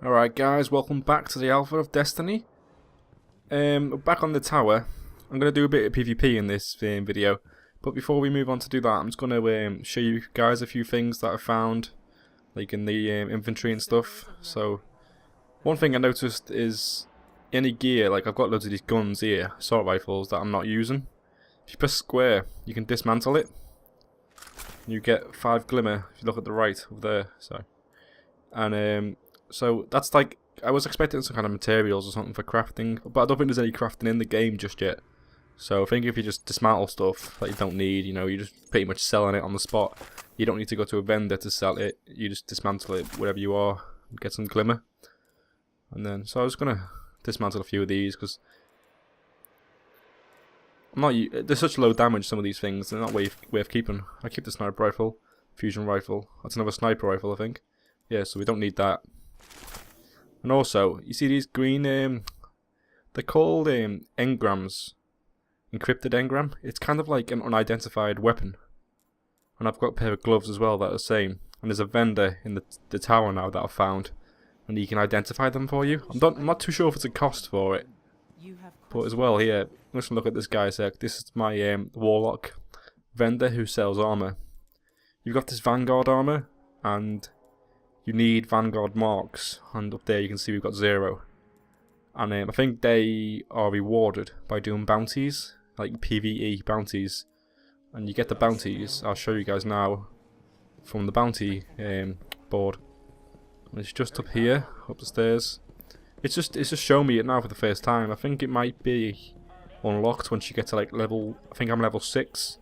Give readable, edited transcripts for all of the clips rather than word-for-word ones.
Alright guys, welcome back to the Alpha of Destiny. Back on the tower. I'm going to do a bit of PvP in this video. But before we move on to do that, I'm just going to show you guys a few things that I found, like in the inventory and stuff. So, one thing I noticed is any gear, like I've got loads of these guns here, assault rifles, that I'm not using. If you press square, you can dismantle it. You get 5 glimmer if you look at the right over there. And so that's like, I was expecting some kind of materials or something for crafting, but I don't think there's any crafting in the game just yet. So I think if you just dismantle stuff that you don't need, you know, you're just pretty much selling it on the spot. You don't need to go to a vendor to sell it. You just dismantle it wherever you are and get some glimmer. And then, so I was gonna dismantle a few of these because they're such low damage, some of these things. They're not worth keeping. I keep the sniper rifle, fusion rifle. That's another sniper rifle, I think. Yeah, so we don't need that. And also, you see these green, they're called engrams. Encrypted engram. It's kind of like an unidentified weapon. And I've got a pair of gloves as well that are the same. And there's a vendor in the tower now that I've found. And he can identify them for you. I'm not too sure if it's a cost for it. But as well here, let's look at this guy sec. This is my warlock vendor who sells armor. You've got this Vanguard armor, and you need Vanguard marks, and up there you can see we've got 0. And I think they are rewarded by doing bounties, like PvE bounties. And you get the bounties, I'll show you guys now, from the bounty board. And it's just up here, up the stairs. It's just showing me it now for the first time. I think it might be unlocked once you get to like level, I think I'm level 6.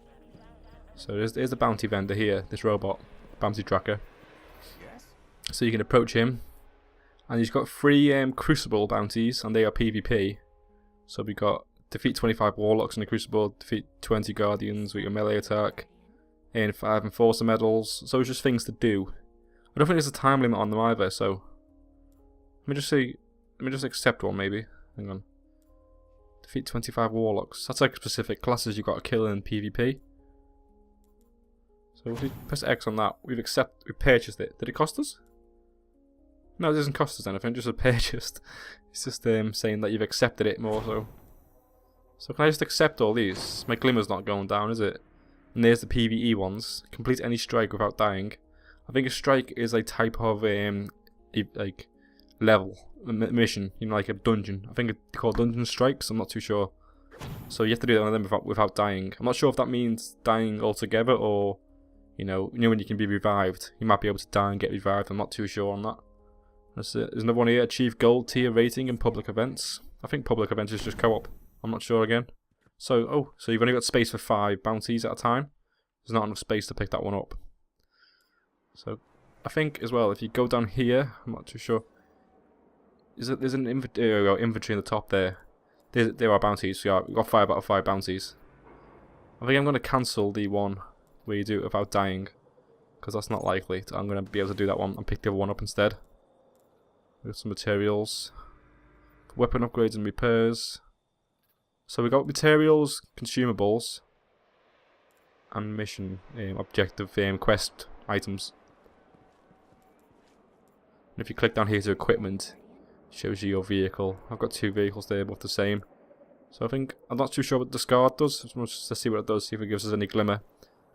So there's the bounty vendor here, this robot, bounty tracker. So you can approach him, and he's got 3 Crucible bounties, and they are PvP. So we got defeat 25 warlocks in the Crucible, defeat 20 guardians with your melee attack, and 5 enforcer medals. So it's just things to do. I don't think there's a time limit on them either. So let me just accept one maybe. Hang on. Defeat 25 warlocks. That's like specific classes you got to kill in PvP. So if we press X on that, we've purchased it. Did it cost us? No, it doesn't cost us anything, just a purchased. It's just saying that you've accepted it more so. So can I just accept all these? My glimmer's not going down, is it? And there's the PvE ones. Complete any strike without dying. I think a strike is a type of like level mission, you know, like a dungeon. I think it's called dungeon strikes. I'm not too sure. So you have to do one of them without dying. I'm not sure if that means dying altogether or, you know when you can be revived. You might be able to die and get revived. I'm not too sure on that. There's another one here. Achieve gold tier rating in public events. I think public events is just co-op. I'm not sure again. So, so you've only got space for 5 bounties at a time. There's not enough space to pick that one up. So, I think as well, if you go down here, I'm not too sure. There's an inventory in the top there. There are bounties. So yeah, we've got 5 out of 5 bounties. I think I'm going to cancel the one where you do it without dying, because that's not likely. I'm going to be able to do that one and pick the other one up instead. We got some materials, weapon upgrades and repairs. So we got materials, consumables, and mission objective quest items. And if you click down here to equipment, it shows you your vehicle. I've got 2 vehicles there, both the same. So I think I'm not too sure what discard does. Let's see what it does. See if it gives us any glimmer,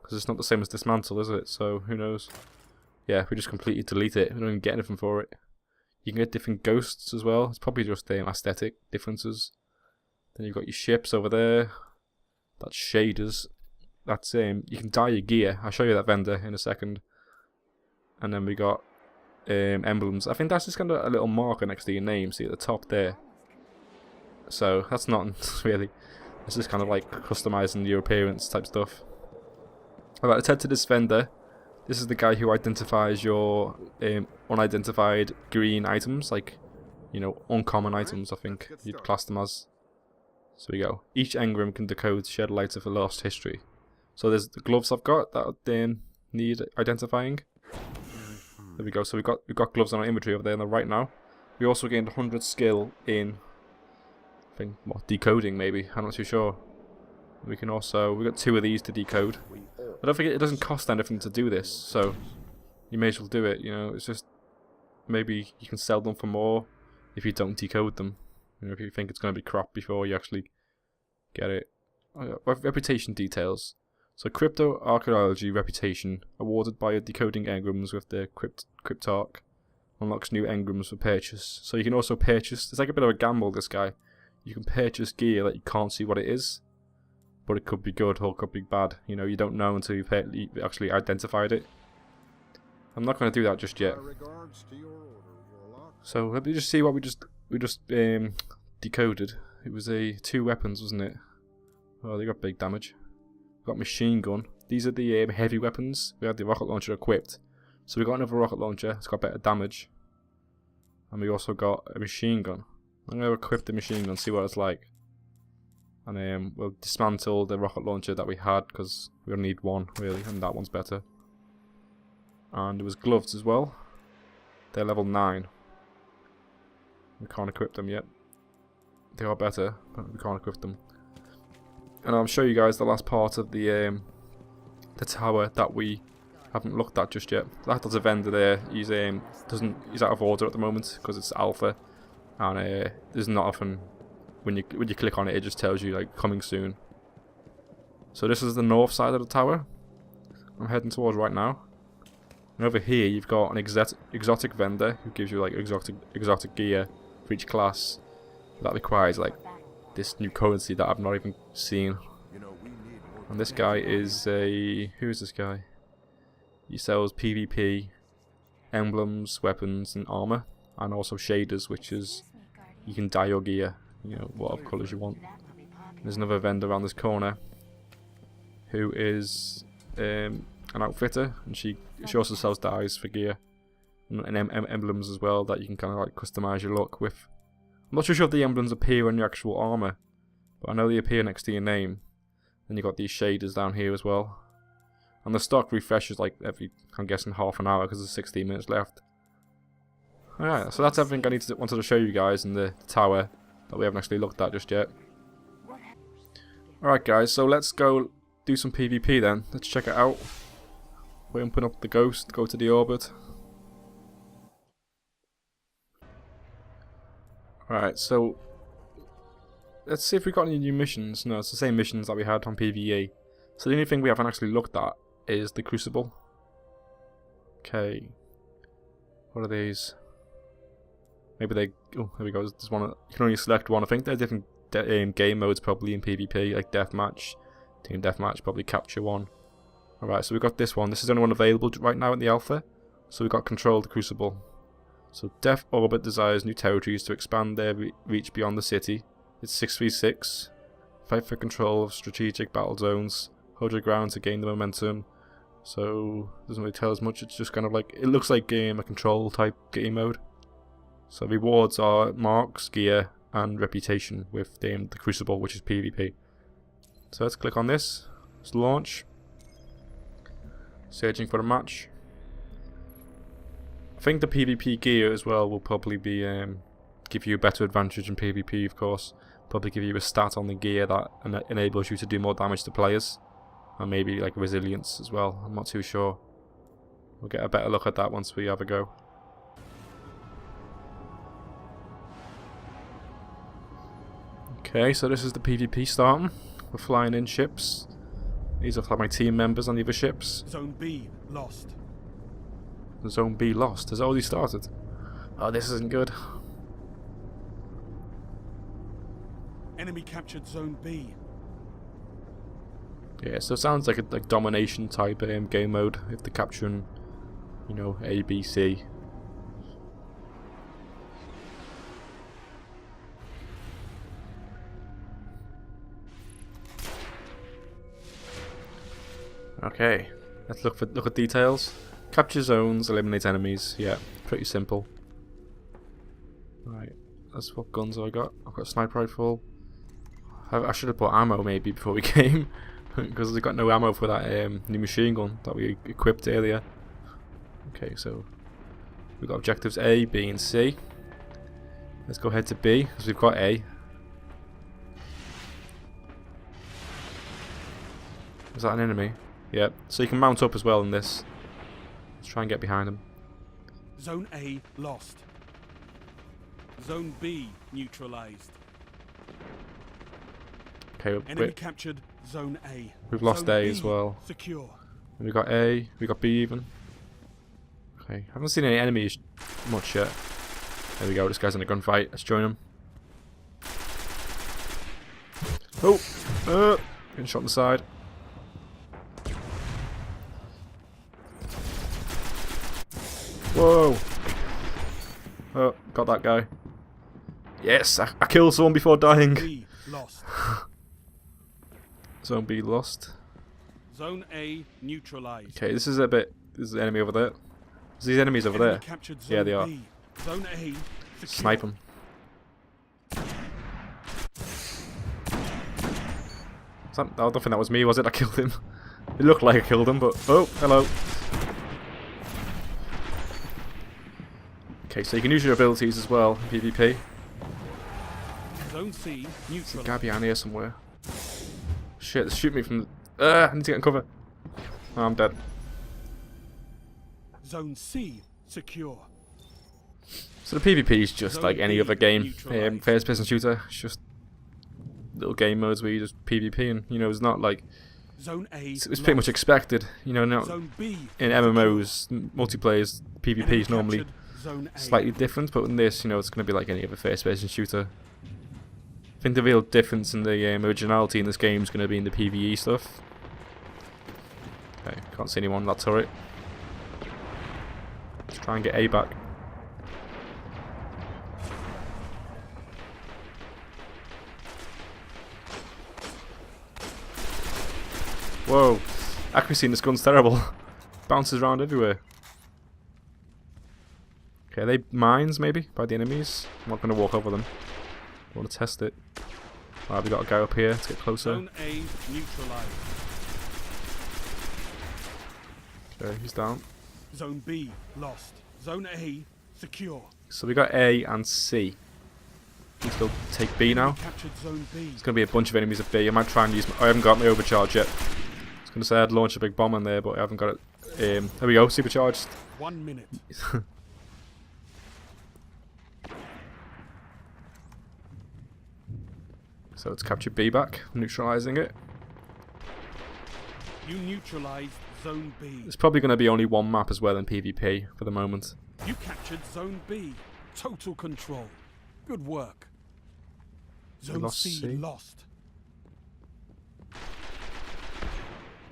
because it's not the same as dismantle, is it? So who knows? Yeah, we just completely delete it. We don't even get anything for it. You can get different ghosts as well. It's probably just aesthetic differences. Then you've got your ships over there. That's shaders. That's you can dye your gear. I'll show you that vendor in a second. And then we got emblems. I think that's just kind of a little marker next to your name. See at the top there. So that's not really. It's just kind of like customizing your appearance type stuff. Alright, let's head to this vendor. This is the guy who identifies your unidentified green items, like, you know, uncommon items, I think you'd class them as. So we go. Each engram can decode shed light of a lost history. So there's the gloves I've got that need identifying. There we go. So we've got gloves on our inventory over there on the right now. We also gained 100 skill in, I think, what, decoding maybe. I'm not too sure. We got 2 of these to decode. I don't think it doesn't cost anything to do this, so you may as well do it. You know, it's just maybe you can sell them for more if you don't decode them. You know, if you think it's going to be crap before you actually get it. Reputation details. So crypto archaeology reputation awarded by decoding engrams with the cryptarch unlocks new engrams for purchase. So you can also purchase. It's like a bit of a gamble. This guy, you can purchase gear that you can't see what it is, but it could be good or it could be bad. You know, you don't know until you've actually identified it. I'm not going to do that just yet. So let me just see what we just decoded. It was 2 weapons, wasn't it? Oh, they got big damage. We got machine gun. These are the heavy weapons. We had the rocket launcher equipped, so we got another rocket launcher. It's got better damage, and we also got a machine gun. I'm going to equip the machine gun, see what it's like, and we'll dismantle the rocket launcher that we had because we only need one really, and that one's better. And there was gloves as well. They're level 9. We can't equip them yet. They are better, but we can't equip them. And I'll show you guys the last part of the tower that we haven't looked at just yet. That's a vendor there. He's out of order at the moment because it's alpha, and there's not often when you click on it, it just tells you like coming soon. So this is the north side of the tower. I'm heading towards right now. And over here you've got an exotic vendor who gives you like exotic gear for each class. That requires like this new currency that I've not even seen. And this guy is who is this guy? He sells PvP, emblems, weapons and armor, and also shaders, which is you can dye your gear, you know, whatever colours you want. There's another vendor around this corner who is an outfitter, and she also sells dyes for gear and emblems as well that you can kind of like customize your look with. I'm not too sure if the emblems appear on your actual armor, but I know they appear next to your name. Then you got these shaders down here as well, and the stock refreshes like every, I'm guessing, half an hour because there's 16 minutes left. Alright, so that's everything I wanted to show you guys in the tower that we haven't actually looked at just yet. Alright guys, so let's go do some PvP then. Let's check it out. We open up the ghost, go to the orbit. Alright, so let's see if we got any new missions. No, it's the same missions that we had on PvE. So the only thing we haven't actually looked at is the Crucible. Okay. What are these? Maybe they... Oh, there we go. There's one. You can only select one. I think there are different game modes probably in PvP, like Deathmatch, Team Deathmatch, probably Capture one. Alright, so we've got this one. This is the only one available right now in the alpha. So we've got Control the Crucible. So Death Orbit desires new territories to expand their reach beyond the city. It's 6v6. Fight for control of strategic battle zones. Hold your ground to gain the momentum. So it doesn't really tell us much. It's just kind of like, it looks like a control type game mode. So rewards are marks, gear, and reputation with the Crucible, which is PvP. So let's click on this. Let's launch. Searching for a match. I think the PvP gear as well will probably be give you a better advantage in PvP, of course. Probably give you a stat on the gear that enables you to do more damage to players, and maybe like resilience as well. I'm not too sure. We'll get a better look at that once we have a go. Okay, so this is the PvP starting. We're flying in ships. These are my team members on the other ships. Zone B lost. Zone B lost. Has it already started? Oh, this isn't good. Enemy captured Zone B. Yeah, so it sounds like a domination type game mode. If they're capturing, you know, A, B, C. Okay, let's look at details. Capture zones, eliminate enemies. Yeah, pretty simple. Right, that's what guns have I got. I've got a sniper rifle. I should have put ammo maybe before we came, because we got no ammo for that new machine gun that we equipped earlier. Okay, so we've got objectives A, B, and C. Let's go ahead to B because we've got A. Is that an enemy? Yeah, so you can mount up as well in this. Let's try and get behind him. Zone A lost. Zone B neutralized. Okay, Enemy captured Zone A. we've lost Zone A B as well. secure. We got A, we got B even. Okay, haven't seen any enemies much yet. There we go, this guy's in a gunfight. Let's join him. Oh! Getting shot on the side. Whoa! Oh, got that guy. Yes, I killed someone before dying. B lost. Zone B lost. Zone A neutralized. Okay, this is a bit. There's an enemy over there. There's these enemies over Enemy there. captured Yeah, Zone they are. B. Zone A secure. Snipe them. I don't think that was me, was it? I killed him. It looked like I killed him, but oh, hello. Okay, so you can use your abilities as well in PvP. Zone C There's a neutralized. guy behind here somewhere. Shit, shoot me from the... I need to get in cover. Oh, I'm dead. Zone C secure. So the PvP is just Zone like any B other game. neutralized. First person shooter. It's just little game modes where you just PvP and, you know, it's not like... Zone A It's pretty much expected. You know, now Zone B in MMOs, multiplayers, PvP Enemy is normally captured Zone A. slightly different, but in this, you know, it's going to be like any other first-person shooter. I think the real difference in the originality in this game is going to be in the PvE stuff. Okay, can't see anyone on that turret. Let's try and get A back. Whoa, accuracy in this gun's terrible. Bounces around everywhere. Okay, are they mines maybe by the enemies? I'm not going to walk over them. I want to test it. Alright, we got a guy up here to get closer. Zone A neutralized. Okay, he's down. Zone B lost. Zone A secure. So we got A and C. Let's go take B now. Captured Zone B. There's going to be a bunch of enemies at B. I might try and use I haven't got my overcharge yet. I was going to say I'd launch a big bomb in there, but I haven't got it. There we go, supercharged. 1 minute. So let's capture B back, neutralizing it. You neutralized Zone B. There's probably going to be only one map as well in PvP for the moment. You captured Zone B. Total control. Good work. Zone Lost C C. lost.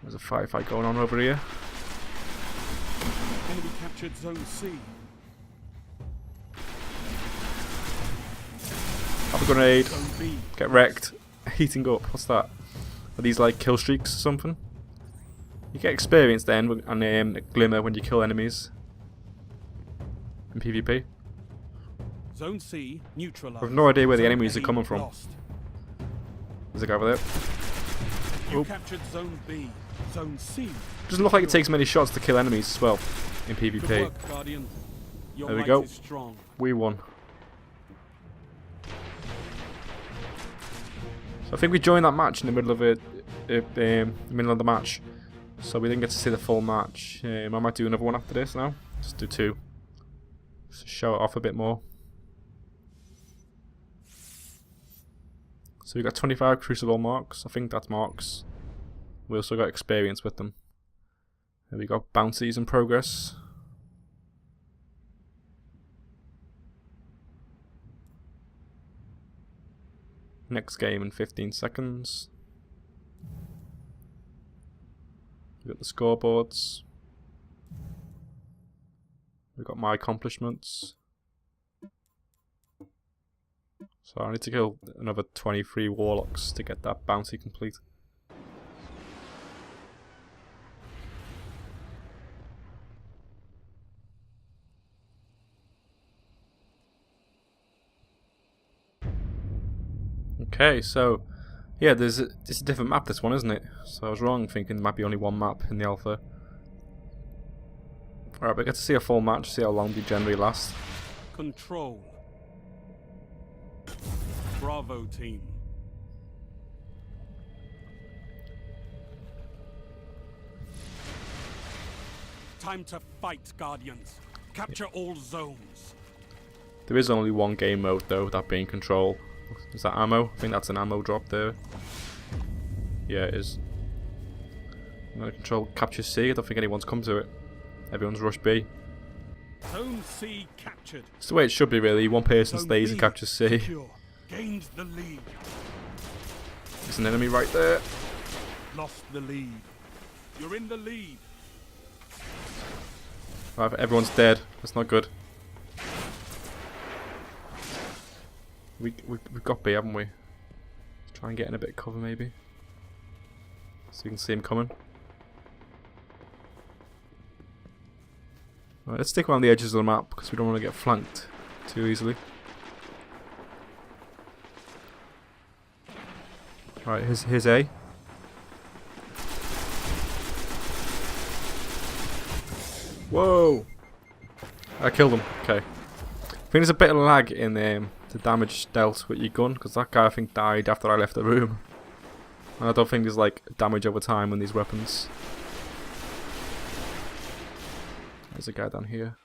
There's a firefight going on over here. Enemy captured Zone C. Have a grenade. Zone B. Get wrecked. Heating up. What's that? Are these like kill streaks or something? You get experience then and a glimmer when you kill enemies in PvP. Zone C neutralized. I have no idea where the Zone enemies A are coming from. lost. There's a guy over there. You Oh. captured Zone B. Zone C. Doesn't look like it takes many shots to kill enemies as well in Good PvP. work, Guardian. Your There we might go. is strong. We won. So I think we joined that match in the middle of middle of the match, so we didn't get to see the full match. I might do another one after this now. Just do two. Just to show it off a bit more. So we got 25 Crucible marks. I think that's marks. We also got experience with them. And we got bounties in progress. Next game in 15 seconds. We got the scoreboards. We got my accomplishments. So I need to kill another 23 warlocks to get that bounty complete. Okay, so yeah, it's a different map, this one, isn't it? So I was wrong thinking there might be only one map in the alpha. Alright, we get to see a full match, see how long they generally last. Control. Bravo team. Time to fight, Guardians. Capture all zones. There is only one game mode though, that being control. Is that ammo? I think that's an ammo drop there. Yeah, it is. I'm gonna control capture C. I don't think anyone's come to it. Everyone's rushed B. Zone C captured. It's the way it should be really. One person Zone stays B and captures C. secure. Gained the lead. There's an enemy right there. Lost the lead. You're in the lead. Right, everyone's dead. That's not good. We've got B, haven't we? Let's try and get in a bit of cover maybe. So you can see him coming. Right, let's stick around the edges of the map because we don't want to get flanked too easily. Right, here's A. Whoa! I killed him. Okay. I think there's a bit of lag in the damage dealt with your gun because that guy I think died after I left the room. And I don't think there's like damage over time on these weapons. There's a guy down here.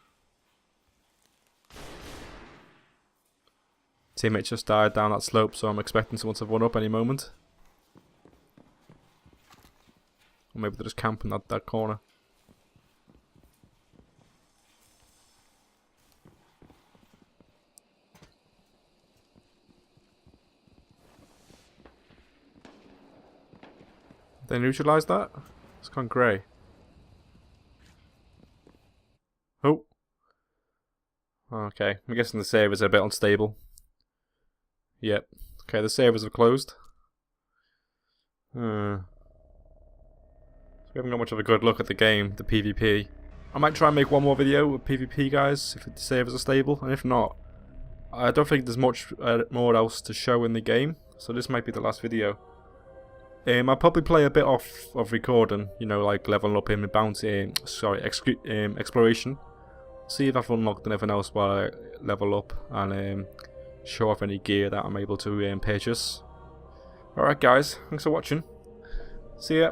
Teammate just died down that slope, so I'm expecting someone to run up any moment. Or maybe they're just camping that corner. They neutralised that? It's gone grey. Oh. Okay, I'm guessing the servers are a bit unstable. Yep. Okay, the servers have closed. So we haven't got much of a good look at the game, the PvP. I might try and make one more video with PvP guys, if the servers are stable, and if not, I don't think there's much more else to show in the game, so this might be the last video. I'll probably play a bit off of recording, you know, like leveling up in bounty, exploration. See if I've unlocked anything else while I level up and show off any gear that I'm able to purchase. Alright guys, thanks for watching. See ya.